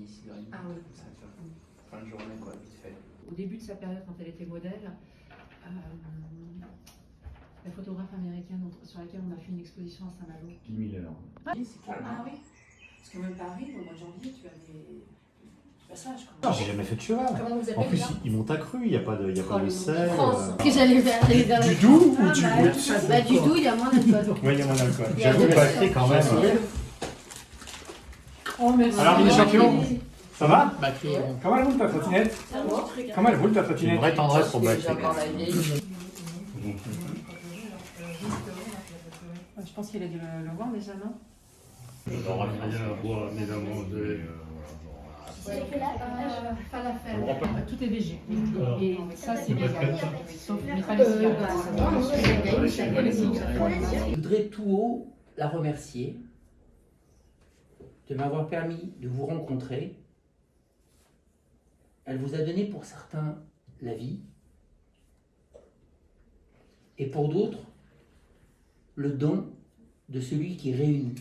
6h30. Ah oui. Ça va faire fin de journée, quoi, vite fait. Au début de sa période, quand elle était modèle, la photographe américaine sur laquelle on a fait une exposition à Saint-Malo. Guy Miller. Ah oui. Parce que même Paris, au mois de janvier, tu as des passages. Non, j'ai jamais fait de cheval. Comment vous appelez En plus, ça ils montent à cru, il n'y a pas de sel. Que j'allais vers les Du doux ou du brut? Bah, du doux, il y a moins d'alcool. Oui, il y a moins d'alcool. J'avoue pas acheté quand même. Oh, merci. Alors, les champions, ça va? Batterie, Comment elle roule ta trottinette? Comment elle roule ta j'ai une trottinette? vraie tendresse pour batterie. Je pense qu'il a dû le voir déjà, non? Falafel. Tout est végé. Et ça, c'est vegan. Sauf mais pas les cigarettes. Je voudrais tout haut la remercier de m'avoir permis de vous rencontrer. Elle vous a donné pour certains la vie et pour d'autres le don de celui qui réunit.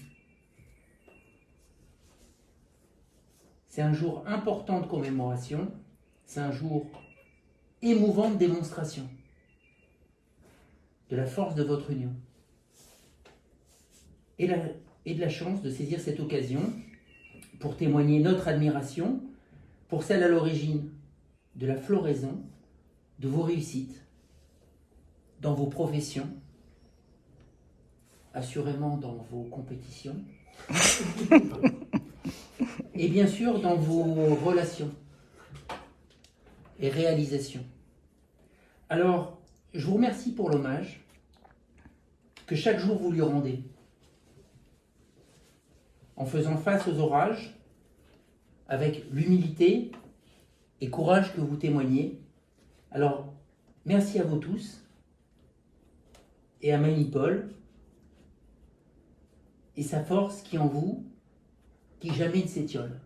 C'est un jour important de commémoration, c'est un jour émouvant de démonstration de la force de votre union et de la chance de saisir cette occasion pour témoigner notre admiration pour celle à l'origine de la floraison de vos réussites dans vos professions, assurément dans vos compétitions, et bien sûr dans vos relations et réalisations. Alors, je vous remercie pour l'hommage que chaque jour vous lui rendez, en faisant face aux orages, avec l'humilité et courage que vous témoignez. Alors, merci à vous tous, et à Mamie Paul, et sa force qui est en vous, qui jamais ne s'étiole.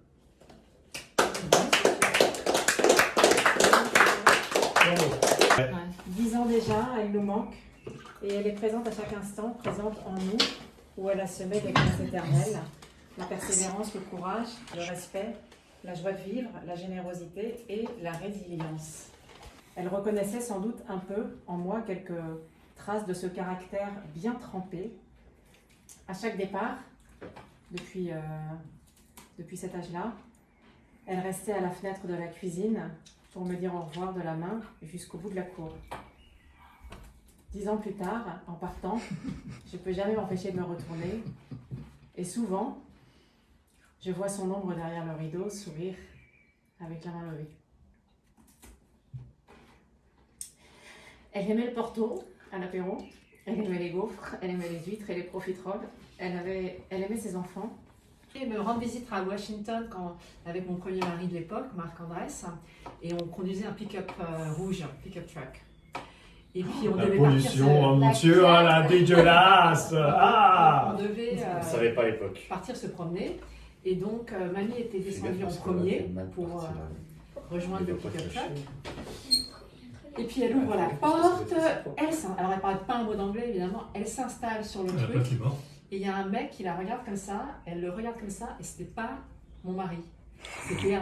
Ouais. 10 ans déjà, elle nous manque. Et elle est présente à chaque instant, présente en nous, où elle a semé des graines éternelles. La persévérance, le courage, le respect, la joie de vivre, la générosité et la résilience. Elle reconnaissait sans doute un peu en moi quelques traces de ce caractère bien trempé. À chaque départ, depuis cet âge-là, elle restait à la fenêtre de la cuisine pour me dire au revoir de la main jusqu'au bout de la cour. 10 ans plus tard, en partant, je ne peux jamais m'empêcher de me retourner. Et souvent, je vois son ombre derrière le rideau sourire avec la main levée. Elle aimait le porto à l'apéro, elle aimait les gaufres, elle aimait les huîtres et les profiteroles. Elle aimait ses enfants. Et me rendre visite à Washington avec mon premier mari de l'époque, Marc Andrès, et on conduisait un pick-up rouge, pick-up truck. Et puis on devait pollution, partir. oh mon Dieu, ah la dégueulasse! Ah! On devait On ne savait pas à l'époque. partir se promener. Et donc, mamie était descendue en premier pour rejoindre le pick-up truck. Et puis elle ouvre la porte, alors elle parle pas un mot d'anglais évidemment, elle s'installe sur le truc. Et il y a un mec qui la regarde comme ça, elle le regarde comme ça, et c'était pas mon mari. C'était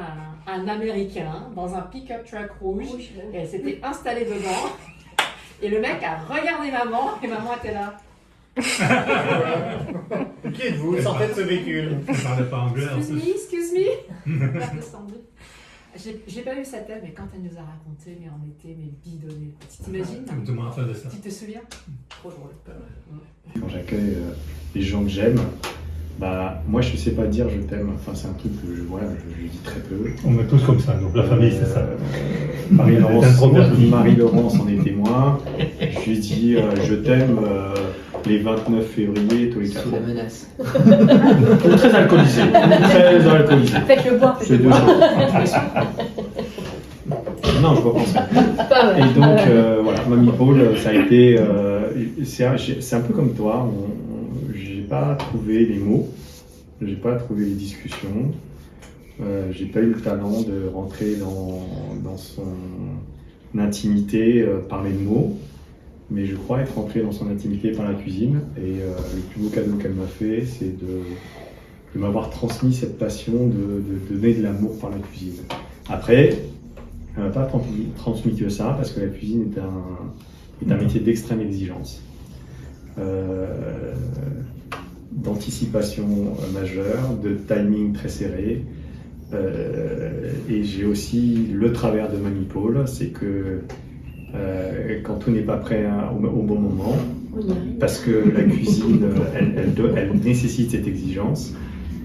un Américain dans un pick-up truck rouge, et elle s'était installée dedans. Et le mec a regardé maman, et maman était là. Qui êtes-vous? Sortez de ce véhicule. Je ne parlais pas anglais en plus. Excuse me. Elle est descendue. J'ai pas eu sa tête, mais quand elle nous a raconté, mais on était bidonnés. Tu t'imagines? Demande à faire de ça. Tu te souviens? Trop drôle. Quand j'accueille les gens que j'aime, bah moi je sais pas dire je t'aime. Enfin c'est un truc que je dis très peu. On est tous comme ça, donc la famille c'est ça. Marie-Laurence en est témoin. Je lui dis je t'aime les 29 février tous les 4 Sous la ans. menace. Très alcoolisé. Très alcoolisé. Faites-le boire, C'est faites-le deux boire. choses. Non, je vois pas ça. Et donc, voilà, Mamie Paul, ça a été. C'est un peu comme toi. J'ai pas trouvé les mots, j'ai pas trouvé les discussions, j'ai pas eu le talent de rentrer dans son intimité par les mots, mais je crois être rentré dans son intimité par la cuisine. Et le plus beau cadeau qu'elle m'a fait, c'est de m'avoir transmis cette passion de donner de l'amour par la cuisine. Après, elle m'a pas transmis que ça, parce que la cuisine est un métier d'extrême exigence, d'anticipation majeure, de timing très serré. Et j'ai aussi le travers de Mamie Paul, c'est que quand tout n'est pas prêt au bon moment, parce que la cuisine, elle nécessite cette exigence.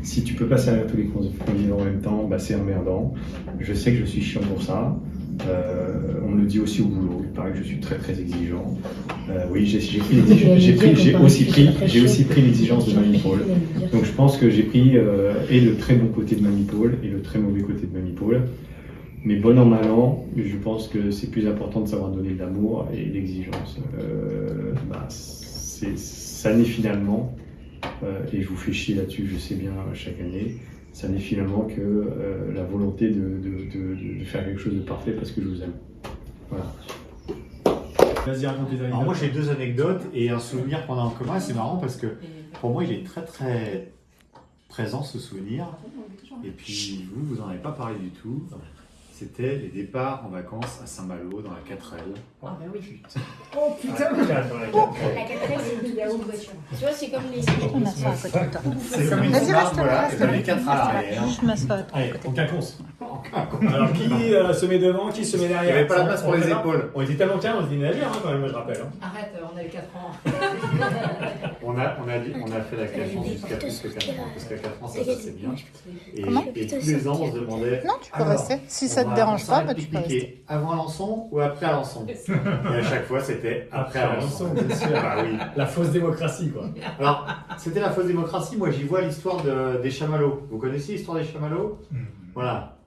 Si tu peux pas servir tous les convives en même temps, bah c'est emmerdant. Je sais que je suis chiant pour ça. On me le dit aussi au boulot. Il paraît que je suis très très exigeant. Oui, j'ai aussi pris l'exigence de Mamie Paul. Donc je pense que j'ai pris et le très bon côté de Mamie Paul et le très mauvais côté de Mamie Paul. Mais bon an mal an, je pense que c'est plus important de savoir donner de l'amour et de l'exigence. Ça n'est finalement, et je vous fais chier là-dessus, je sais bien chaque année, ça n'est finalement que la volonté de faire quelque chose de parfait parce que je vous aime. Voilà. Vas-y, raconte tes anecdotes. Alors moi j'ai 2 anecdotes et un souvenir qu'on a en commun. C'est marrant parce que pour moi il est très très présent ce souvenir. Et puis vous en avez pas parlé du tout. C'était les départs en vacances à Saint-Malo dans la 4L. Ah bah oui. Oh putain, j'adore la carte. La 4L, c'est une haute voiture. Tu vois, c'est comme les. C'est comme une smart, voilà, et les 4 à l'arrière. Allez, aucun conce. Alors, qui se met devant, qui se met Il n'y derrière? avait pas la place pour les épaules. On était tellement calme, on se dit navire quand même, moi je rappelle. Arrête, on a eu 4 ans. On a fait la 4 ans jusqu'à plus que 4 ans, parce qu'à 4 ans ça passait bien. Et tous les ans on se demandait. Non, tu peux rester. Si ça te dérange pas, bah, tu peux rester. Avant Alençon ou après Alençon? Et à chaque fois c'était après Alençon. bien sûr. Bah oui. La fausse démocratie, quoi. Alors, c'était la fausse démocratie. Moi, j'y vois l'histoire des chamallows. Vous connaissez l'histoire des chamallows? Voilà.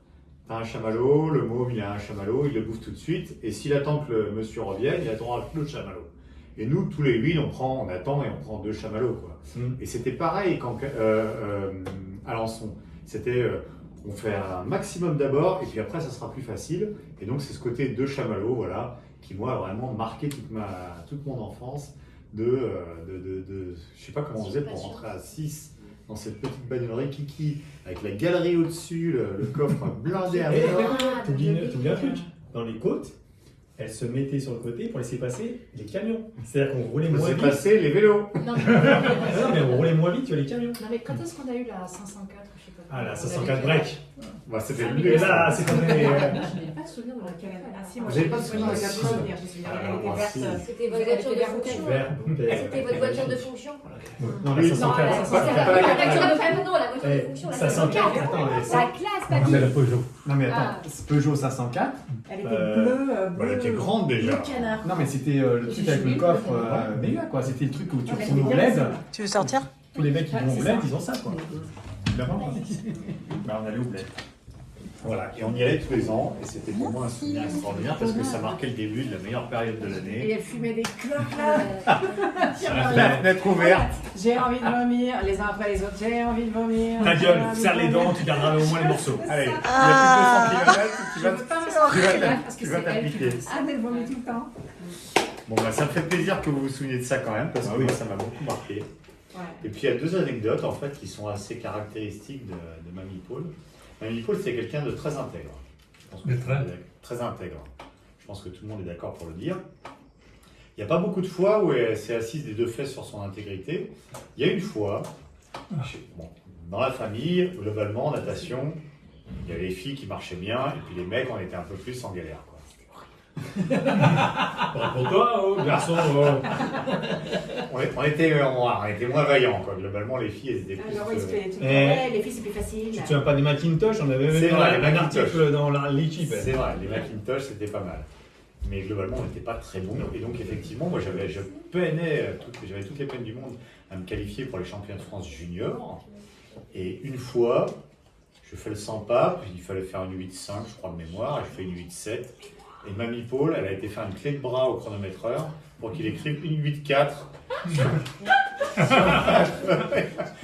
T'as un chamallow, le môme, il a un chamallow, il le bouffe tout de suite. Et s'il attend que le monsieur revienne, il attendra le chamallow. Et nous, tous les 8, on attend et on prend 2 chamallows, quoi. Et c'était pareil quand Alençon. C'était, on fait un maximum d'abord, et puis après, ça sera plus facile. Et donc, c'est ce côté 2 chamallows, voilà, qui moi a vraiment marqué toute mon enfance. Je sais pas comment on faisait pour rentrer à 6 dans cette petite bagnolerie Kiki, avec la galerie au-dessus, le coffre blindé à mort. T'oublies un truc. Dans les côtes, elles se mettaient sur le côté pour laisser passer les camions. C'est-à-dire qu'on roulait moins vite. passer les vélos. Non, mais on roulait moins vite que les camions. non, mais quand est-ce qu'on a eu la 504? Je sais pas. Ah, la 504 break. Bah, c'était Ah, le Et là, c'est comme les. Je n'ai pas de souvenir de la 4L. Ah si, moi Vous avez j'ai pas de souvenir de la 4L? Je me souviens, elle était moi, si. verte. C'était votre voiture de fonction. Vert, bouteille. C'était votre voiture de fonction. Non, la Oui, 504. pas la 4L. Non, la voiture de fonction. La 504, attends, La classe, papy. C'est la Peugeot. Non mais attends, Ah. c'est Peugeot 504. Elle était bleue, Elle était grande déjà. canard. Non mais c'était le truc avec le coffre méga quoi. C'était le truc où tu Ah, retournes au bled. Tu veux sortir? Tous les mecs qui vont au bled, ils ont ça quoi. Évidemment. Bah, on allait au bled. Voilà, et on y allait tous les ans, et c'était pour moi un souvenir extraordinaire parce que ça marquait le début de la meilleure période de Et l'année. elle fumait des clopes là. La fenêtre ouverte. J'ai envie de vomir, les uns après les autres, j'ai envie de vomir. Ta j'ai gueule, envie de serre les vomir. dents, tu garderas au moins les morceaux. Allez, il y a plus de 200 km, Je veux pas me sentir parce que tu c'est vas elle t'appliquer. qui ah, mais elle vomit tout le temps. Bon, bah, ça me fait plaisir que vous vous souveniez de ça quand même, parce que moi, ça m'a beaucoup marqué. Ouais. Et puis il y a 2 anecdotes en fait qui sont assez caractéristiques de Mamie Paul. Mamie Paul, c'est quelqu'un de très intègre. Je pense que très intègre. Je pense que tout le monde est d'accord pour le dire. Il n'y a pas beaucoup de fois où elle s'est assise des 2 fesses sur son intégrité. Il y a une fois, dans la famille, globalement, natation, il y avait les filles qui marchaient bien, et puis les mecs, on était un peu plus en galère, quoi. Pour toi, oh, garçon, oh. On était moins vaillants, quoi. Globalement, les filles, elles étaient plus... Alors, oui, c'est tout. Eh. Ouais, les filles, c'est plus facile. Tu te souviens pas des Macintosh? On avait C'est même vrai, les un Macintosh. article dans l'équipe. C'est vrai, les Macintosh, c'était pas mal. Mais globalement, on n'était pas très bons. Et donc, effectivement, moi, j'avais toutes les peines du monde à me qualifier pour les championnats de France junior. Et une fois, je fais le 100 pas, puis il fallait faire une 8.5, je crois, de mémoire, et je fais une 8.7. Et Mamie Paul, elle a été faire une clé de bras au chronomètreur pour qu'il écrive une 8.4.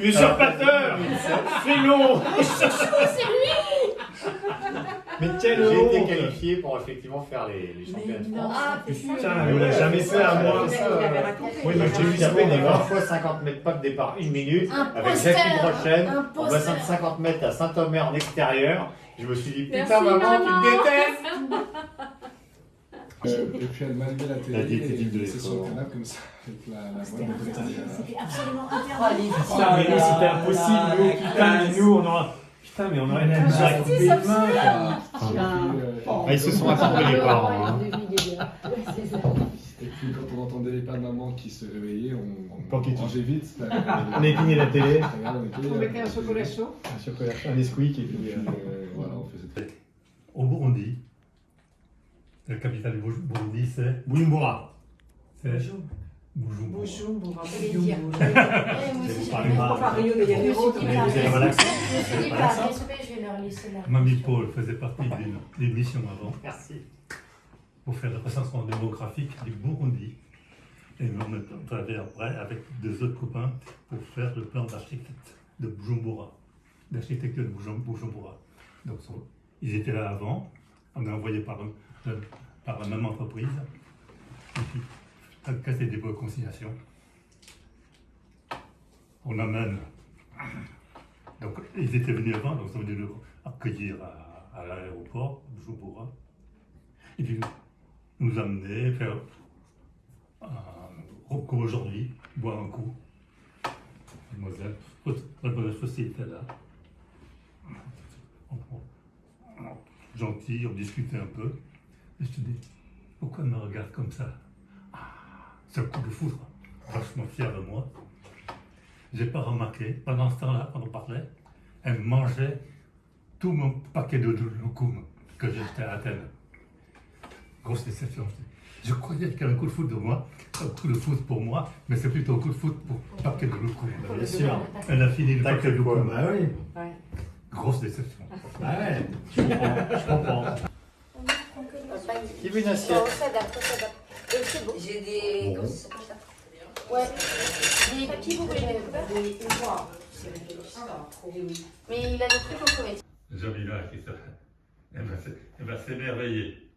Usurpateur! Félon! Mais quelle J'ai été honte. qualifié pour effectivement faire les championnats de France. Ah, t'es sûr? Putain, mais on l'a jamais fait à moi. Il avait raconté. Oui, mais j'ai J'ai vu ça fait des d'accord. 20 fois 50 mètres pas de départ, 1 minute, avec Imposteur, Jackie Prochaine, en imposteur. bassin de 50 mètres à Saint-Omer en extérieur. Je me suis dit, putain, Merci, maman, tu maman. me détestes! Et puis elle m'a levé la télé. La diététique de et c'est sur le l'effort. canapé comme ça, avec la boîte de côté. C'était absolument Oh, interdit. les Putain, mais nous, c'était impossible. Nous, putain, mais nous, on aura. Putain, mais on aurait pu nous aurait coupé les mains. Ah, ils se sont attrapés les parents. Hein. Et puis quand on entendait les pas de maman qui se réveillaient, on Planquait tout. rangeait vite. On éteignait la télé, On mettait un chocolat chaud. un chocolat, un Nesquik et puis. Voilà, on faisait. Au Burundi, la capitale du Burundi, c'est Bujumbura. Bujumbura. Bujumbura. Je vais dire. Moi aussi, Pas j'ai grave. Pas Rio de Janeiro. Mais vous avez pas l'accent. Je me suis dit, par respect, je vais leur laisser la. Mamie Paul faisait partie d'une mission avant Merci. pour faire le recensement démographique du Burundi. Et nous, on est travaillé après avec deux autres copains pour faire le plan d'architecture de Bujumbura, d'architecture de Bujumbura. Donc, ils étaient là avant, on a envoyé par la même entreprise, et puis, à casser des pots de conciliation. On amène. Donc, ils étaient venus avant, donc ils sont venus nous accueillir à l'aéroport de Bujumbura. Et puis, nous amener, faire, comme aujourd'hui, boire un coup. Mademoiselle Fossé était là. Gentil, on discutait un peu. Et je te dis, pourquoi elle me regarde comme ça? C'est un coup de foudre. Vachement fier de moi. J'ai pas remarqué, pendant ce temps-là, quand on parlait, elle mangeait tout mon paquet de loukoum que j'ai acheté à Athènes. Grosse déception. Je croyais qu'il y avait un coup de foudre de moi, un coup de foudre pour moi, mais c'est plutôt un coup de foudre pour le paquet de loukoum. Bien sûr. Elle a fini le paquet de loukoum. Bah oui. Ouais. Grosse déception. Ah ouais. Je comprends. Qui veut une assiette? On s'adapte, on s'adapte. C'est bon. J'ai des. Comment ça s'appelle ça? Ouais. Des papiers, vous voulez des poires. Mais il a des trucs en comète. Jamila qui s'est émerveillée.